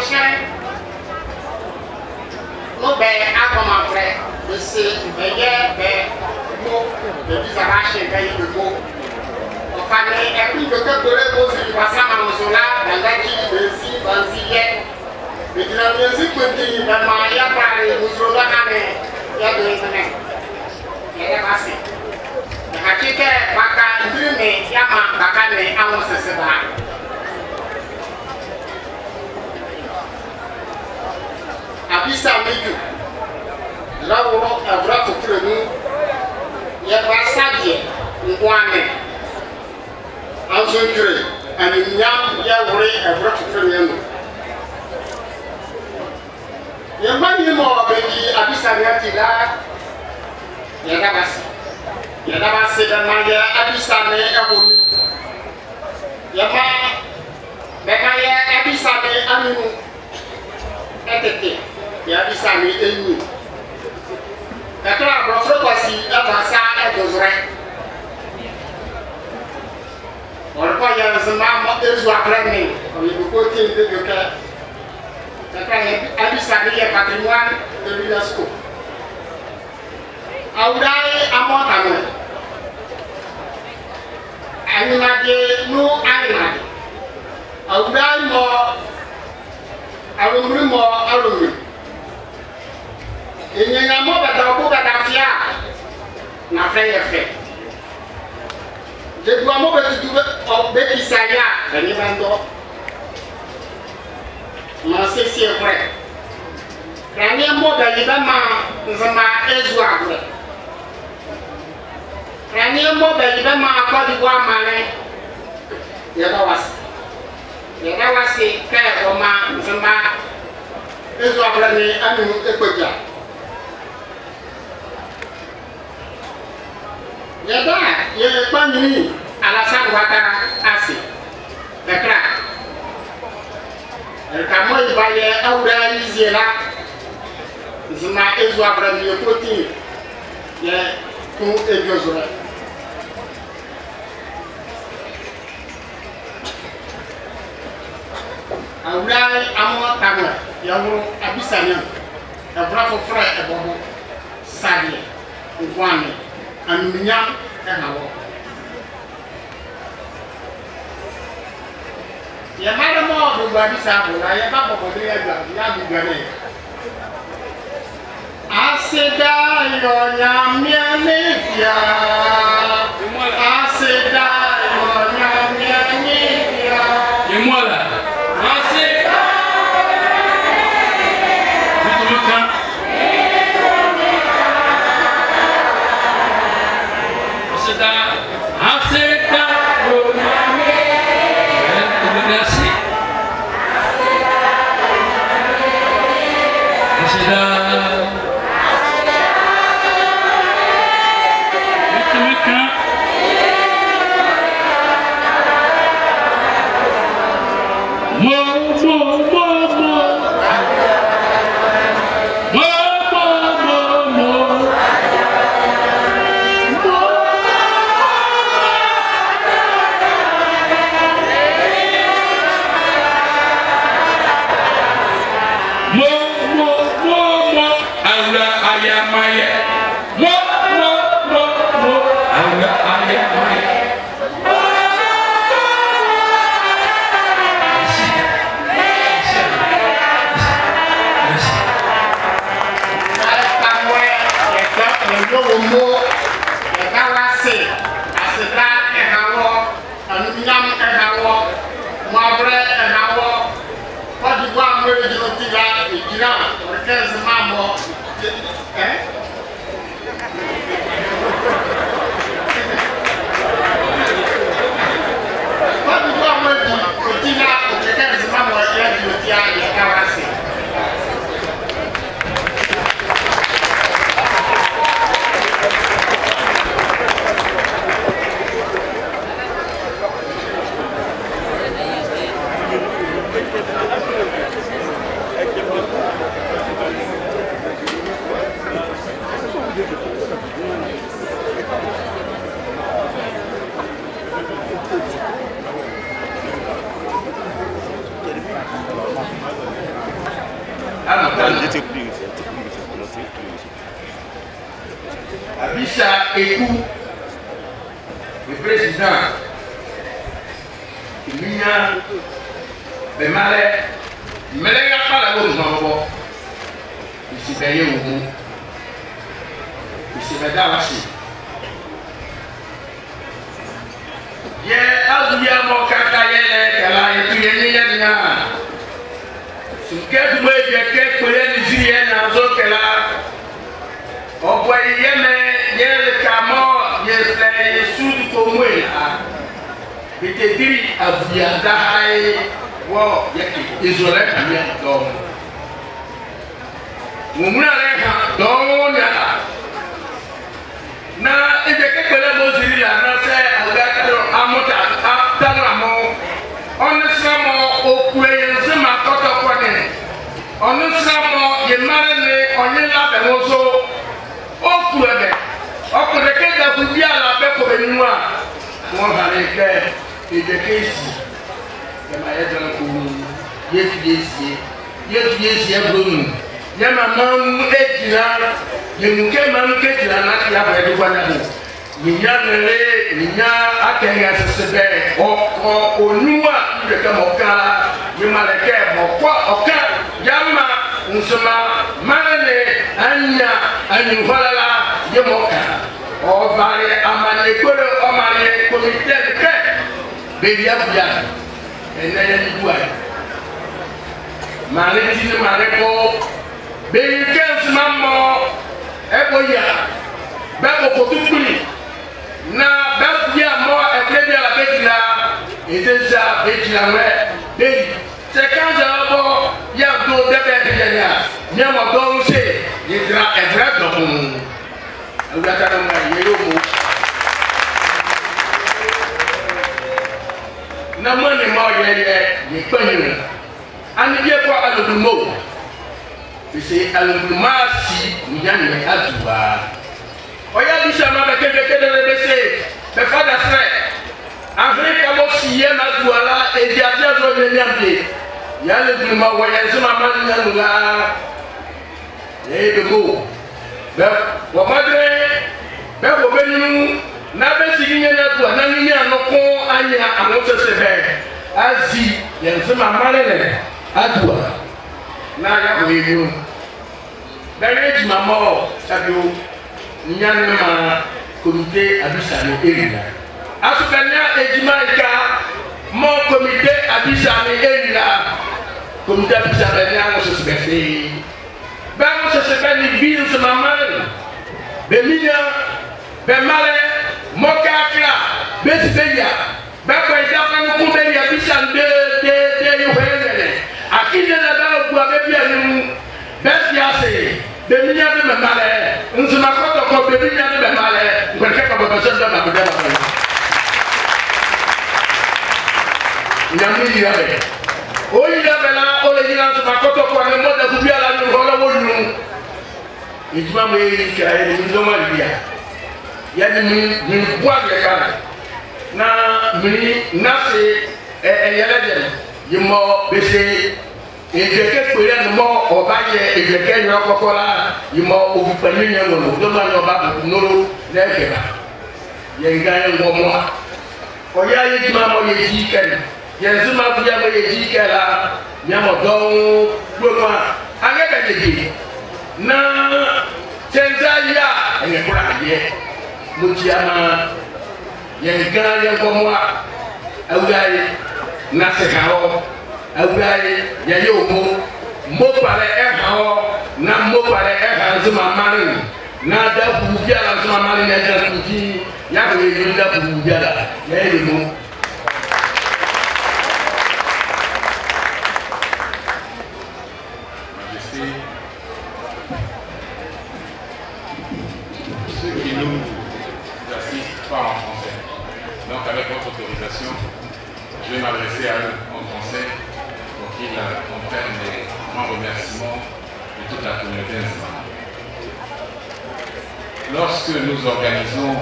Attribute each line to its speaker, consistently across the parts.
Speaker 1: shine. No bear, I come out there. They say, bear, no, the Bizarashe, they will go. Of an every doctor goes to Wasama Sola, and that he will see, and see yet. With the music with the Maya Prari, who's Rodahane, you're doing the name. Never see. The Hakika, Baka, Drume, Yama, Bakane, I was a Seba. Abisa Miku, Law of Rafu Trenu, Yabasadi, Nwane, Alzon and Yam Yaway of Rafu Trenu. Yamani more baby, Abisa Yatila, Yadabasi, the Maya, Abisane, Abunu, Yama, Bekaya, Abisane, Aminu, Etete. Yabisani enu. Kakra brofro kwasi abasa edozre. Orko ya zama mo ezu abrani. Oyiboko tin de yoka. Kakra abisani ya patrimoine de l'UNESCO. Audai amotano. Animade no animade. Audai mo alumri mo alumri. Inyanga mo badabu badafia na frère fait. Je dois mo betu obeki saya ni bando. Non c'est vrai. Rani mo bali bama nzama ezu agre. Rani mo bali bama akodi kwa mane. Yada wasi kaya koma nzama ezu agre ni anu ekoja. Yada, ye panjini alasan wakara asi. Bekra. Kamu ibaye aura izela. Zuma ezu abrami yekoti. Ye tu ejozora. Aura amo tamwa. Yawo abisanya. Abrafo fra ebobo. Sadi. Ngwane. Anuminyam ehawo. Ye mara mo do gba sabu la ye ba bobo de ya bi gane. Aseda yo nyamia nifia. Aseda yo nyamia nifia. Yemola. Aseda. Bituluka. Aseda yo nyamia. Merci. Aseda.
Speaker 2: Abissa Ekou, le président, Mina, le malais, il ne regarde pas la gauche dans le bord. Il s'est payé au bout. Il s'est fait d'arracher. Il y a un mon cacaïe, elle a été une ce qu'elle doit être quelques collègues nigériens dans l'autre là. On voit y a le camo, il y a les sous du commun là. Il te dit à Bianda, wow, il y a des isolés qui viennent donc. Nous n'avons rien donc na ebe kekele mozili la na se agakalo amota atano onisamo okuyenze makoto kwani onisamo yemarene onila bewoso okurebe okureke da kubia la be ko benua won haleke ebe kesi kama yedana ku yesi ebronu yama mam ejira yemuke mam kejira na ya ba edugwana ni ninya nere ninya akenya sesebe oko onuwa ndeka mokala yemaleke mokwa oka yama nsoma manene anya anyuhalala yemoka obare amane koro omare komite ke beria bia enaya ni duai mare tini mare ko beyi 15 mammo eboya beko kotukuli na beya mo eklebi ala betila edeza betila we beyi c'est quand je abo ya do debe tejanya nyamo do nse yidra edra do awata na ma yero mo na mo ni mo ye ni panyu ani je ko alumo c'est alumasi nyane aduwa oya bisa ma be kede rebese be fada frère afrika mo siye na duala e diatia zo nyambe ya le duma waya zuma man nyanga e be go be wo madre be wo benu na be siginye na duwa na nyinya no ko anya amoto sebe azi ya zuma malele aduwa na ya ko yiwu Derrière maman, sabio, nyana comité abissani erina. Asukanya ejimaika, mon comité abissani erina. Comité abissani on se fait. Ben on se fait ni ville ce maman. Beminia, bemale, mokakla, besbeya. Ben quoi il a pas nous comité abissani de yohele. Akide na ba bu abebi anu. Besiase, beminia de memale, nsuma koto ko beminia de memale, ngweke ko bebesen de mabede la. Nyami yabe. O yabe la o le yina nsuma koto ko ne mo de kubia la ni hola wo nu. Ijuma mo yi ka e ni do ma bia. Ya ni mi bua de kana. Na mi nase yele de. Yimo bese Ejeke kwere no mo obaye ejeke nyo kokola yimo obupani nyo no do ma nyo ba noro lekeba ye gaye ngomo oya ye jima mo ye jiken ye zuma buya mo ye jikela nyamo don gboma angebe yeji na tenzaya ene kura ye mutiama ye gaye ngomo awugaye na sekao awugaye ya yomo mo pare ehao na mo pare eha zuma mari na da buja la zuma mari na da buji ya ko ye da buja la ya yomo
Speaker 3: ceux qui nous assistent pas en français. Donc avec votre autorisation, je vais m'adresser à eux en français pour qu'ils comprennent les grands remerciements de toute la communauté musulmane. Lorsque nous organisons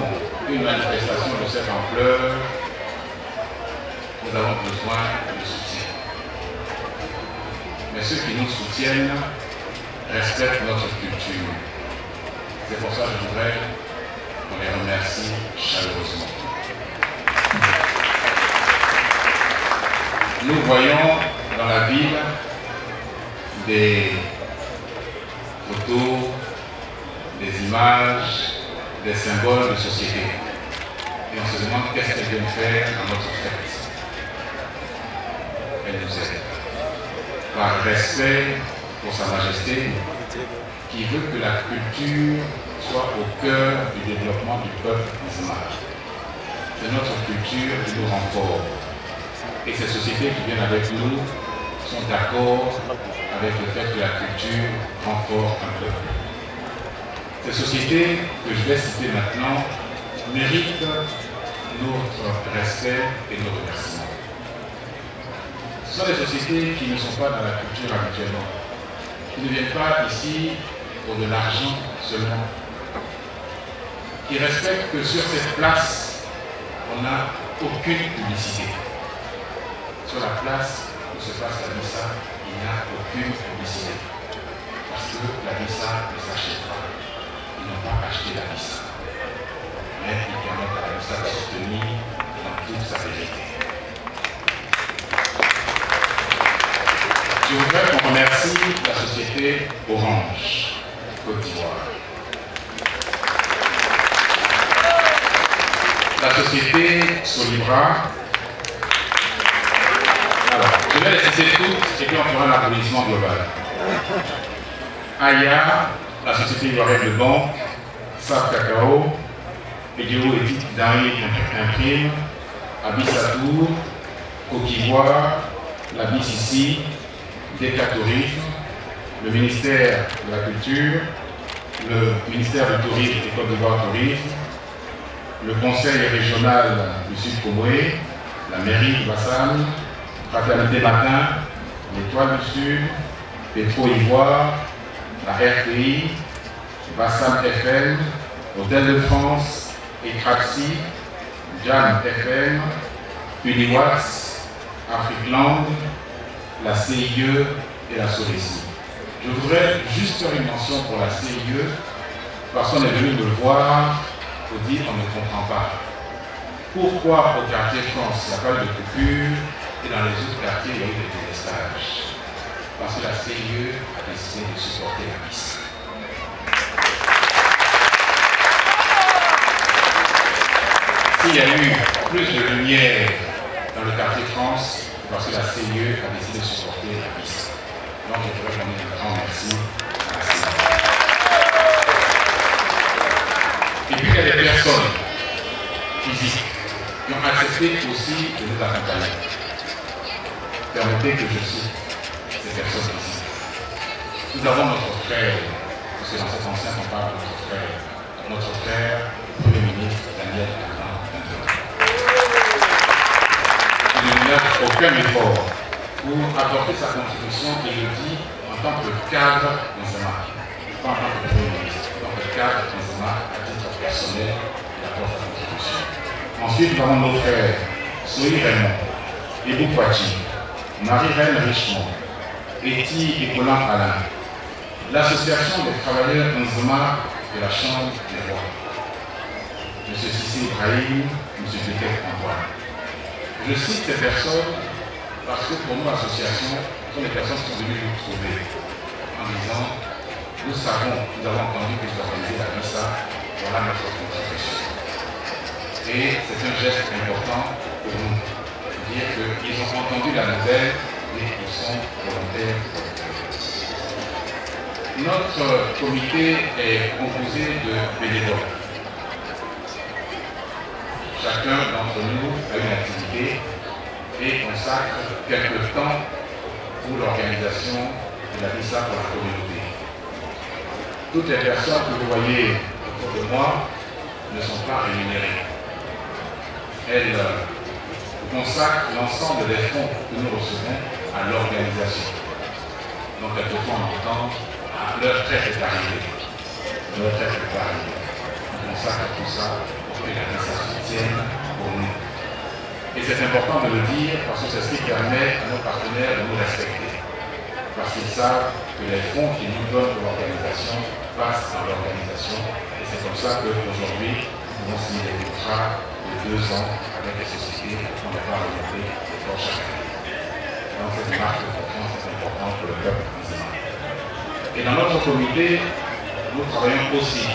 Speaker 3: une manifestation de cette ampleur, nous avons besoin de soutien. Mais ceux qui nous soutiennent respectent notre culture. C'est pour ça que je voudrais qu'on les remercie chaleureusement. Nous voyons dans la ville des photos, des images, des symboles de société. Et on se demande qu'est-ce qu'elle vient faire dans notre fête. Elle nous aide. Par respect pour Sa Majesté, qui veut que la culture soit au cœur du développement du peuple musulman. C'est notre culture qui nous rend forts. Et ces sociétés qui viennent avec nous sont d'accord avec le fait que la culture renforce un peuple. Ces sociétés que je vais citer maintenant méritent notre respect et nos remerciements. Ce sont des sociétés qui ne sont pas dans la culture habituellement, qui ne viennent pas ici pour de l'argent seulement, qui respectent que sur cette place, on n'a aucune publicité. Sur la place où se passe la missa, il n'y a aucune publicité. Parce que la missa ne s'achète pas. Ils n'ont pas acheté la missa. Mais ils permettent à la missa de se tenir dans toute sa vérité. Je voudrais qu'on remercie la société Orange, Côte d'Ivoire. La société Solibra. Alors, je vais les citer toutes et puis on fera un applaudissement global. Aya, la société ivoirienne de banque, SAF Cacao, Vidéo Éthique d'Henri Imprime, Abissatour, Coquivoire, la BCC, Décatourisme, le ministère de la Culture, le ministère du Tourisme et Côte d'Ivoire Tourisme, le conseil régional du Sud-Comoé, la mairie de Bassam, Fraternité Matin, l'Étoile du Sud, Petro Ivoire, la RTI, Bassam FM, Hôtel de France, Ecraxi, Jam FM, Uniwax, Afrikland, la CIE et la Sorécie. Je voudrais juste faire une mention pour la CIE parce qu'on est venu me voir pour dire on ne comprend pas. Pourquoi au quartier France, il n'y a pas eu de coupure et dans les autres quartiers, il y a eu des délestages? Parce que la CIE a décidé de supporter la messe. S'il y a eu plus de lumière dans le quartier France, parce que la CIE a décidé de supporter la messe. Donc je voudrais donner un grand merci à la CIE. Et puis il y a des personnes physiques qui ont accepté aussi de nous accompagner. Permettez que je cite ces personnes ici. Nous avons notre frère, parce que dans cet ancien on parle de notre frère, le Premier ministre Daniel Arnaud. Il ne met aucun effort pour apporter sa contribution, et le dit en tant que cadre d'Enzema, pas en tant que Premier ministre, en tant que cadre d'Enzema à titre personnel, il apporte sa contribution. Ensuite, nous avons nos frères, Sohi Raymond, Ebou Kouachi, Marie-Reine Richemont, Eti et Colin Alain, l'association des travailleurs Nzema de la Chambre des Rois, M. Sissi Ibrahim, M. Pétek Antoine. Je cite ces personnes parce que pour nous, l'association, sont des personnes qui sont venues nous trouver en disant nous savons, nous avons entendu que vous organisez la missa, voilà notre contribution. Et c'est un geste important pour nous. Dire qu'ils ont entendu la nouvelle et ils sont volontaires. Notre comité est composé de bénévoles. Chacun d'entre nous a une activité et consacre quelque temps pour l'organisation de la missa pour la communauté. Toutes les personnes que vous voyez autour de moi ne sont pas rémunérées. Elles consacrent l'ensemble des fonds que nous recevons à l'organisation. Donc, quelquefois, on entend leur traite est arrivée. Leur traite est arrivée. On consacre tout ça pour que la messe se tienne pour nous. Et c'est important de le dire parce que c'est ce qui permet à nos partenaires de nous respecter. parce qu'ils savent que les fonds qu'ils nous donnent pour l'organisation passent dans l'organisation. Et c'est comme ça qu'aujourd'hui, nous avons signé des contrats de 2 ans avec les sociétés qu'on n'a pas remonté pour chaque année. Donc cette marque de confiance est importante pour le peuple musulman. Et dans notre comité, nous travaillons aussi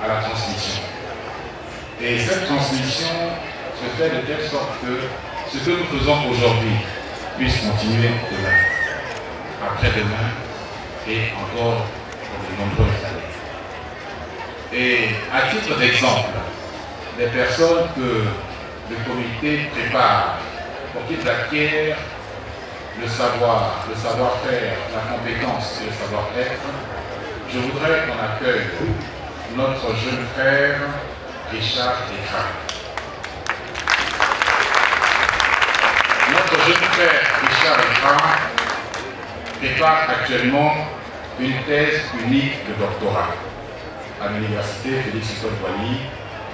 Speaker 3: à la transmission. Et cette transmission se fait de telle sorte que ce que nous faisons aujourd'hui puisse continuer demain, après-demain et encore pour de nombreuses années. Et à titre d'exemple, les personnes que le comité prépare pour qu'ils acquièrent le savoir-faire, la compétence et le savoir-être, je voudrais qu'on accueille notre jeune frère Richard Ekra. Notre jeune frère Richard Ekra prépare actuellement une thèse unique de doctorat à l'université Félix Houphouët-Boigny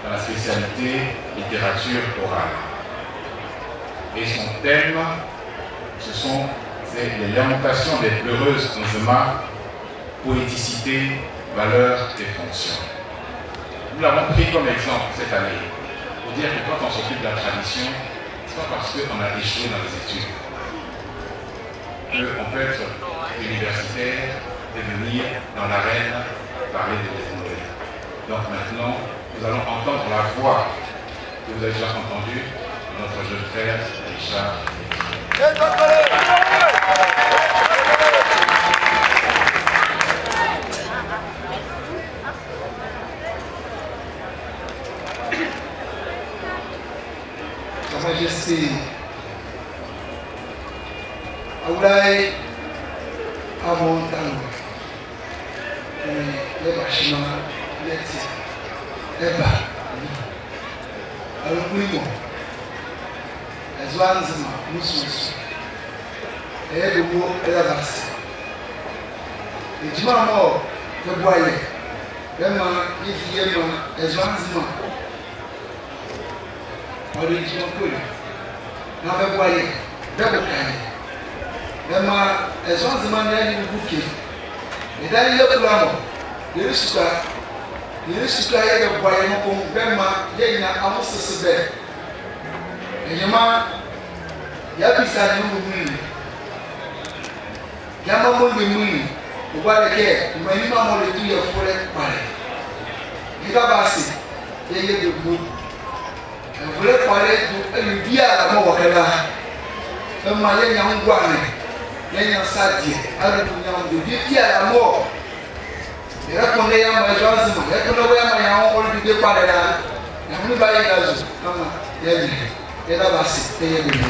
Speaker 3: dans la spécialité littérature orale. Et son thème, c'est les lamentations des pleureuses Nzema, poéticité, valeur et fonction. Nous l'avons pris comme exemple cette année pour dire que quand on s'occupe de la tradition, ce n'est pas parce qu'on a échoué dans les études qu'on peut être universitaire et venir dans l'arène parler de l'ethnologie. Donc maintenant, nous allons entendre la voix que vous avez déjà entendue de notre jeune frère Richard.
Speaker 4: Sa Majesté, Aoulaye Amontano, le Bachima, le Eba, Alukuimo, Ezwanzima, Mususu, Edobo, Elabas, et Jimamo, le Boyer, Lema, Yema, Ezwanzima, Origin na bɛboayɛ bɛbokae bɛma ɛso nzema na ne buke ɛdan yɛ kura no yɛresuka yɛ bɛboayɛ no ko bɛma yɛnya ahosese bɛ ɛnyɛma yɛabisa ne mu mu yɛama mo ne mu ɔboayɛ kɛ mmanima a mɔletu yɛ fore kware yɛka baase yɛyɛ bɛbu vous voulez parler du dia à la mort là. Le malien y a un guane, il y a un sadier, alors il y a un dia à la mort. Et là, on est à ma joie, il y a un rôle du départ là. Il y a un bail d'azur. Il y a là, c'est payé de nous.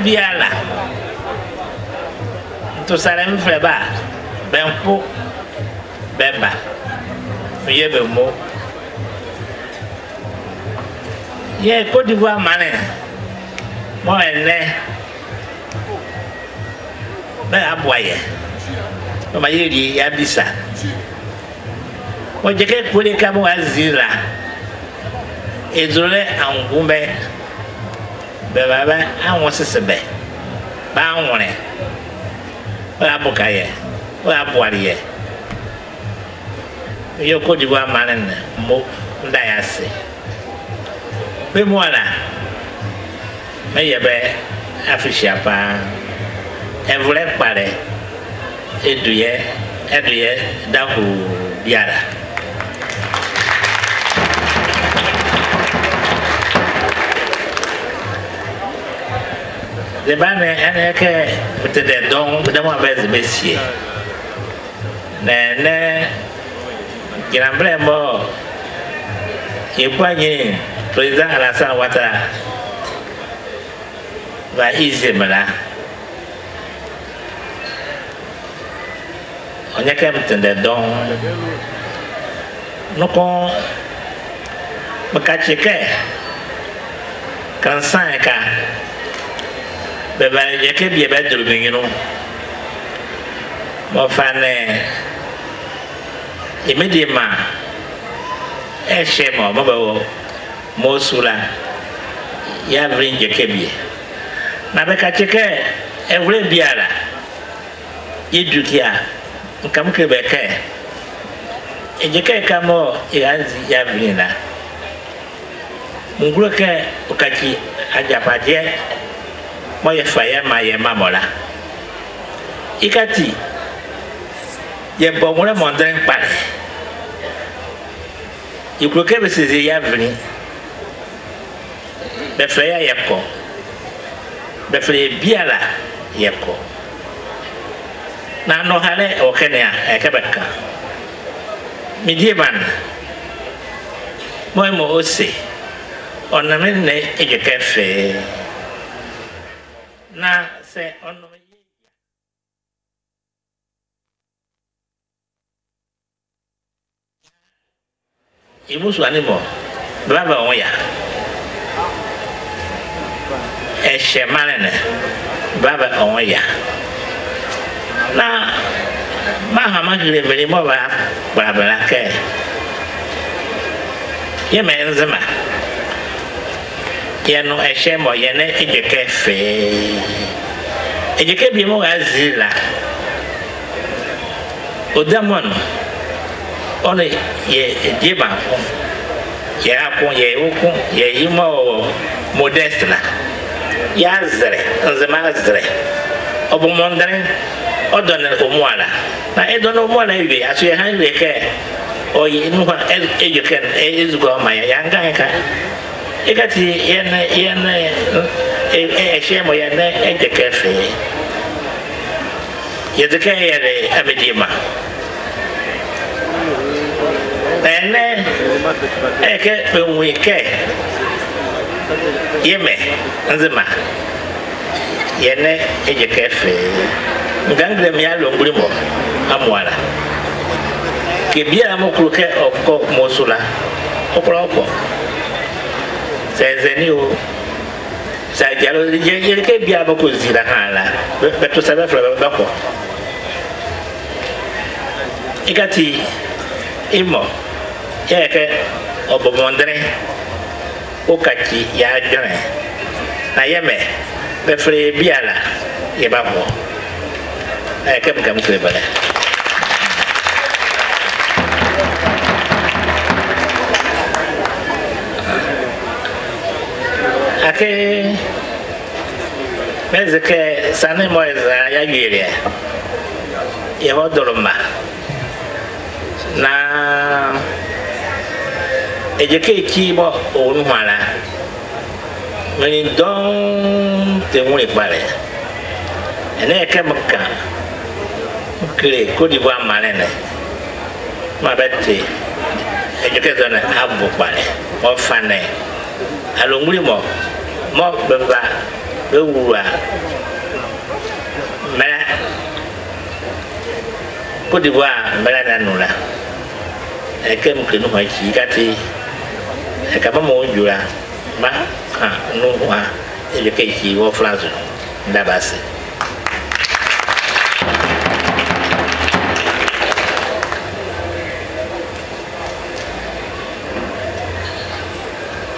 Speaker 5: biala to Salem Freba Benpo Bemba Yebe Mo Ye Côte d'Ivoire Mané Moi elle Ben Aboye Comme il dit Abissa Moi j'ai quelques pour les camo Azila Isolé en Goumbe Beba on se sebe Ba on est Ola bokaye Ola boariye Yo Côte d'Ivoire Mané Mo Ndayase Pe moi là mais il y avait affiché pas elle voulait parler et douillet dans le biara les bannes elle que peut-être donc de moi avec messieurs né qui n'emblème mort il poignée président Alassane Ouattara va izemela on y a quand même tendé donc nous qu'on me cache quand ça est cas ben il y a que bien bête de l'union mon fan immédiatement et chez moi moi sous là il y a vrai que bien na beka cheke evle biara yedukia nkam ke beka ejeke kamo ianzi ya blina nguro ke okachi ajapaje moye faya maye mamola ikati ye bomole mondren pare ikuro ke besizi ya blini be faya yako Befle biala yeko na no hale o kenya e kebeka midieman moi mo ose on men ne e kefe na se on imusu animo baba on ya Eshemalene Baba Oya na Mahama Gilbert Moba Baba Ke Yemenzema Yano Eshemo Yene Ejekefe Ejekebimo Azila Odamon One Ye Jeba Ye Apon Ye Ukun Ye Imo Modeste la Yazre, Nzemazre, Obumondre, Odonel Omoala. Now, I don't know what I be as you hand the care or you know what you can is go my young guy. You got a shame or your name, a cafe. You're the care, Abedima. And then I get when we care. Yeme nzema yene ejekefe ngangre mialo ngulimo amwala kebia amokuluke okko mosula okko sezeni o sajalo yeke bia bokozira hala beto sabe fla bako ikati imo yeke obomondre Okachi ya jone na yeme befre biala yeba mo kam klebala ake mezeke sane moeza ya yire ya hodoloma na ejeke kibo onwala meni don te mule pare ene kemka kle Côte d'Ivoire malene ma bette ejeke zone abu pare o fane alonguli mo bemba Côte d'Ivoire, Melananoula. Et comme que nous avons gâté, et comme nous avons nous et le pays qui va France d'abord.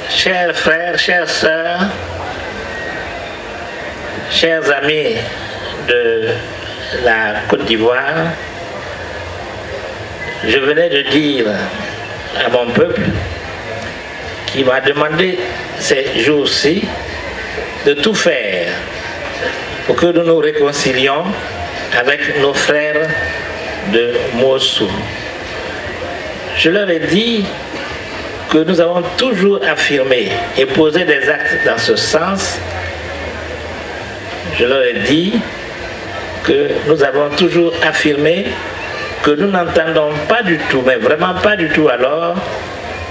Speaker 5: Chers frères, chères sœurs, chers amis de la Côte d'Ivoire, je venais de dire à mon peuple qui m'a demandé ces jours-ci de tout faire pour que nous nous réconcilions avec nos frères de Mossou. Je leur ai dit que nous avons toujours affirmé et posé des actes dans ce sens. Je leur ai dit que nous avons toujours affirmé que nous n'entendons pas du tout, mais vraiment pas du tout alors,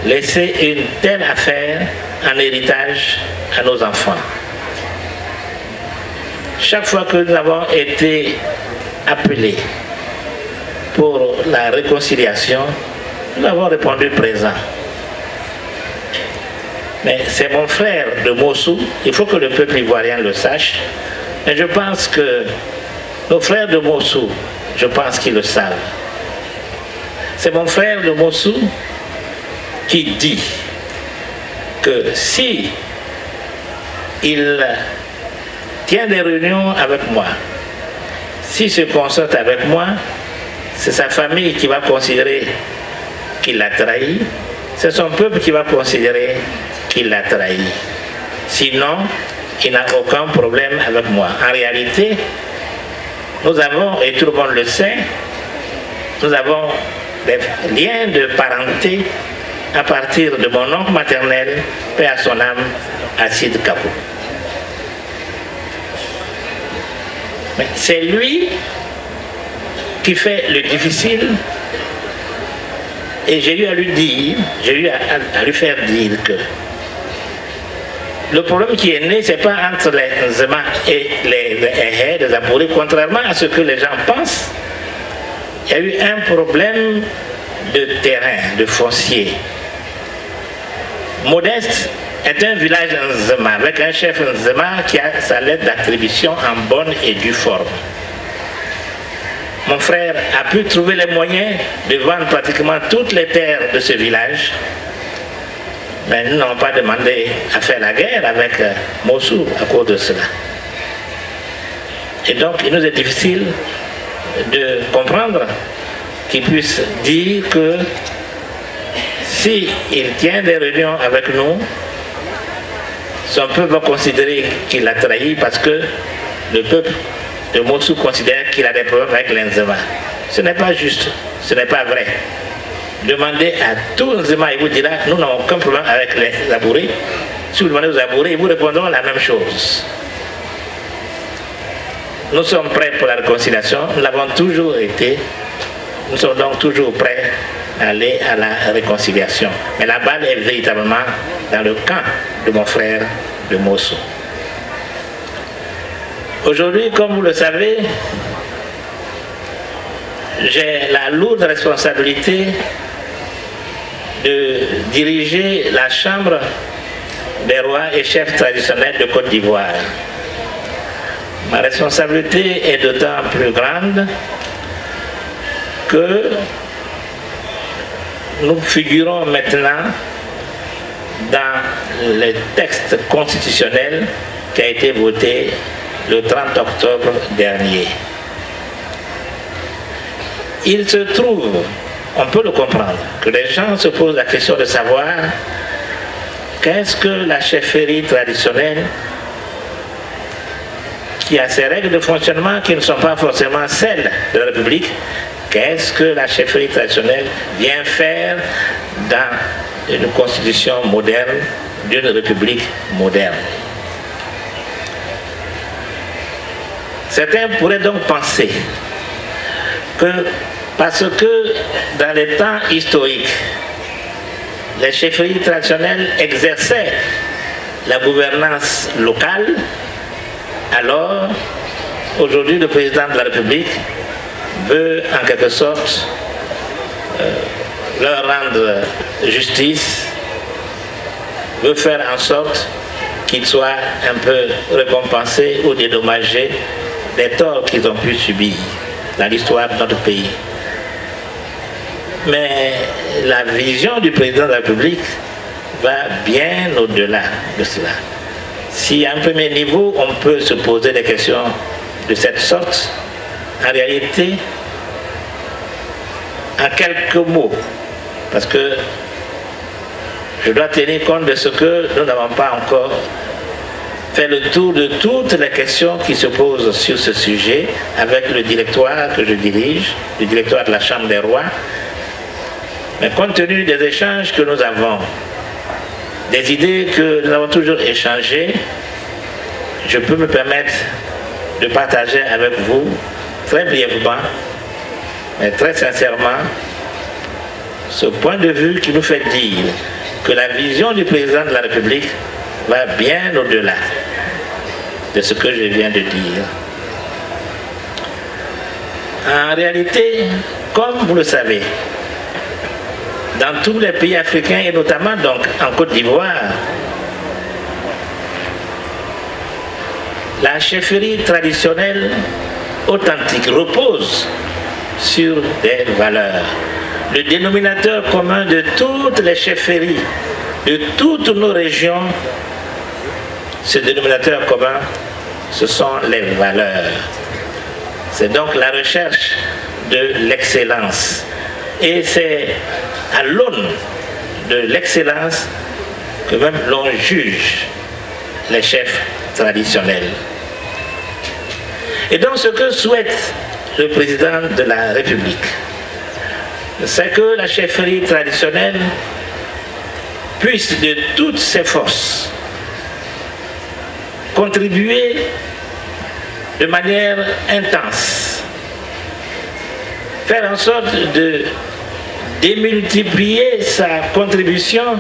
Speaker 5: laisser une telle affaire en héritage à nos enfants. Chaque fois que nous avons été appelés pour la réconciliation, nous avons répondu présent. Mais c'est mon frère de Mossou, il faut que le peuple ivoirien le sache, mais je pense que nos frères de Mossou, je pense qu'ils le savent. C'est mon frère de Mossou qui dit que si il tient des réunions avec moi, s'il se consulte avec moi, c'est sa famille qui va considérer qu'il l'a trahi, c'est son peuple qui va considérer qu'il l'a trahi. Sinon, il n'a aucun problème avec moi. En réalité, nous avons, et tout le monde le sait, nous avons des liens de parenté à partir de mon oncle maternel, paix à son âme, Acide Kapou. Mais c'est lui qui fait le difficile, et j'ai eu à lui dire, j'ai eu à lui faire dire que le problème qui est né, ce n'est pas entre les Nzema et les Zabouré, contrairement à ce que les gens pensent. Il y a eu un problème de terrain, de foncier. Modeste est un village Nzema avec un chef Nzema qui a sa lettre d'attribution en bonne et due forme. Mon frère a pu trouver les moyens de vendre pratiquement toutes les terres de ce village. Mais nous n'avons pas demandé à faire la guerre avec Mossou à cause de cela. Et donc il nous est difficile de comprendre qu'il puisse dire que s'il tient des réunions avec nous, son peuple va considérer qu'il a trahi parce que le peuple de Mossou considère qu'il a des problèmes avec les Nzema. Ce n'est pas juste, ce n'est pas vrai. Demandez à tous les Nzema, il vous dira, nous n'avons aucun problème avec les Zabouré. Si vous demandez aux Zabouré, ils vous répondront la même chose. Nous sommes prêts pour la réconciliation, nous l'avons toujours été. Nous sommes donc toujours prêts à aller à la réconciliation. Mais la balle est véritablement dans le camp de mon frère de Mossou. Aujourd'hui, comme vous le savez, j'ai la lourde responsabilité de diriger la Chambre des rois et chefs traditionnels de Côte d'Ivoire. Ma responsabilité est d'autant plus grande que nous figurons maintenant dans le texte constitutionnel qui a été voté le 30 octobre dernier. Il se trouve, on peut le comprendre, que les gens se posent la question de savoir qu'est-ce que la chefferie traditionnelle qui a ses règles de fonctionnement qui ne sont pas forcément celles de la République, qu'est-ce que la chefferie traditionnelle vient faire dans une constitution moderne d'une république moderne. Certains pourraient donc penser que parce que dans les temps historiques, les chefferies traditionnelles exerçaient la gouvernance locale, Alors, aujourd'hui, le président de la République veut en quelque sorte leur rendre justice, veut faire en sorte qu'ils soient un peu récompensés ou dédommagés des torts qu'ils ont pu subir dans l'histoire de notre pays. Mais la vision du président de la République va bien au-delà de cela. Si à un premier niveau, on peut se poser des questions de cette sorte, en réalité, en quelques mots, parce que je dois tenir compte de ce que nous n'avons pas encore fait le tour de toutes les questions qui se posent sur ce sujet avec le directoire que je dirige, le directoire de la Chambre des rois. Mais compte tenu des échanges que nous avons, des idées que nous avons toujours échangées, je peux me permettre de partager avec vous très brièvement, mais très sincèrement, ce point de vue qui nous fait dire que la vision du président de la République va bien au-delà de ce que je viens de dire. En réalité, comme vous le savez, dans tous les pays africains et notamment donc en Côte d'Ivoire, la chefferie traditionnelle authentique repose sur des valeurs. Le dénominateur commun de toutes les chefferies, de toutes nos régions, ce dénominateur commun, ce sont les valeurs. C'est donc la recherche de l'excellence. Et c'est à l'aune de l'excellence que même l'on juge les chefs traditionnels. Et donc ce que souhaite le président de la République, c'est que la chefferie traditionnelle puisse de toutes ses forces contribuer de manière intense, faire en sorte de démultiplier sa contribution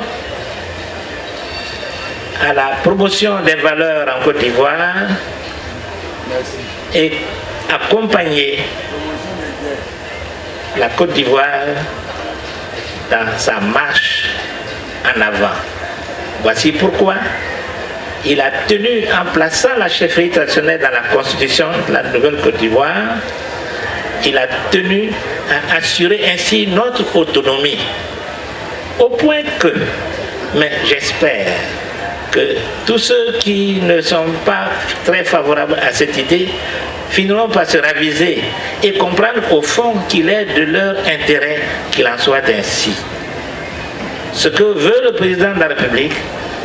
Speaker 5: à la promotion des valeurs en Côte d'Ivoire et accompagner la Côte d'Ivoire dans sa marche en avant. Voici pourquoi il a tenu, en plaçant la chefferie traditionnelle dans la constitution de la nouvelle Côte d'Ivoire, il a tenu à assurer ainsi notre autonomie. Au point que, mais j'espère que tous ceux qui ne sont pas très favorables à cette idée finiront par se raviser et comprendre au fond qu'il est de leur intérêt qu'il en soit ainsi. Ce que veut le président de la République,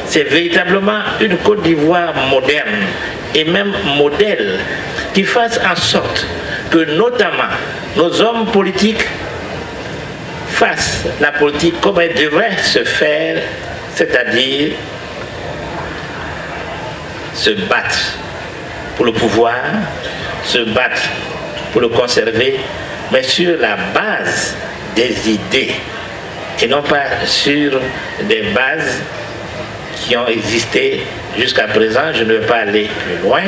Speaker 5: c'est véritablement une Côte d'Ivoire moderne et même modèle qui fasse en sorte que notamment nos hommes politiques fassent la politique comme elle devrait se faire, c'est-à-dire se battre pour le pouvoir, se battre pour le conserver, mais sur la base des idées et non pas sur des bases qui ont existé jusqu'à présent. Je ne vais pas aller plus loin,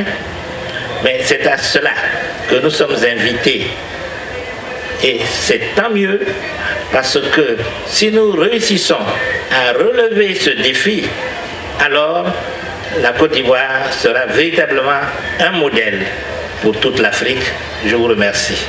Speaker 5: mais c'est à cela que nous sommes invités. Et c'est tant mieux parce que si nous réussissons à relever ce défi, alors la Côte d'Ivoire sera véritablement un modèle pour toute l'Afrique. Je vous remercie.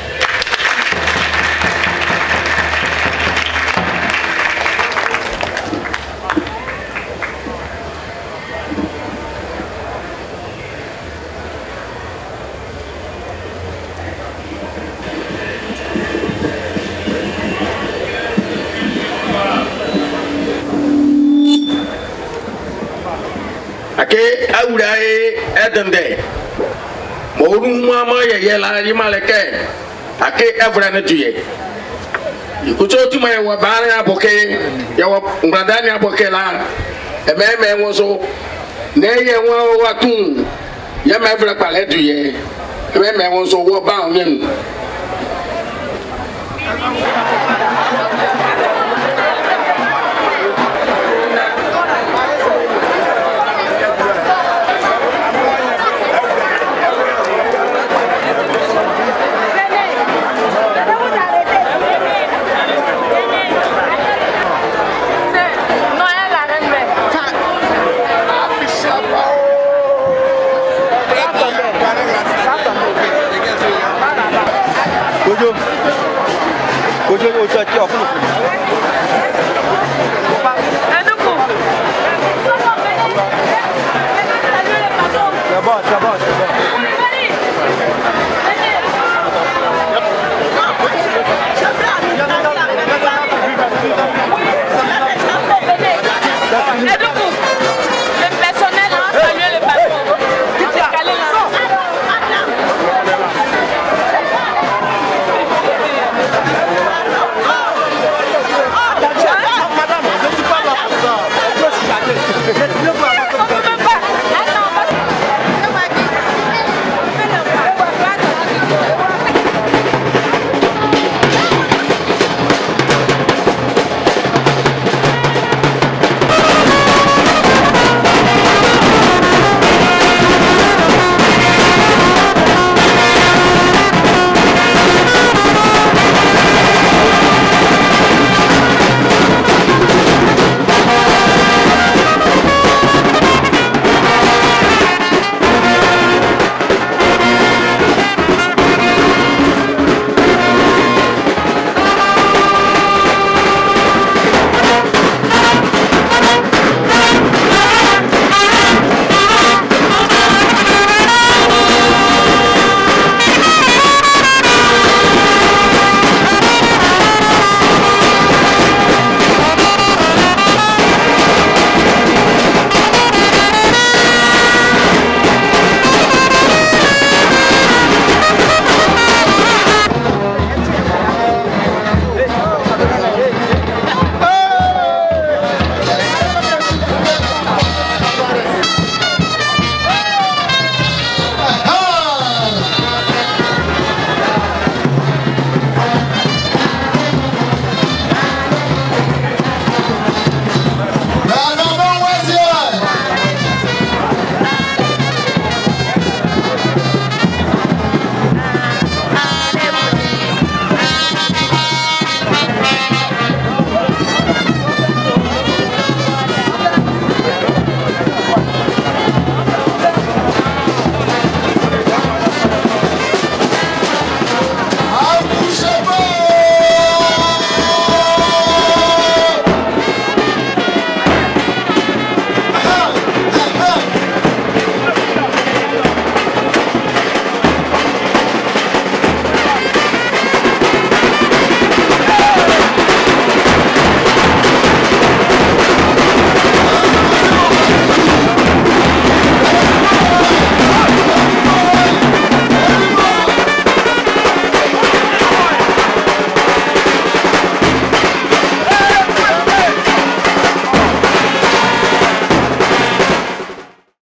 Speaker 2: Ake aurae edende moru mama ye la yima leke ake evra ne tuye ikuto tuma ye wa bara aboke ya wa ngradani aboke la ememe wonso ne ye won wa tun ye me evra pale tuye ememe wonso wo ba onin
Speaker 6: 我就叫付。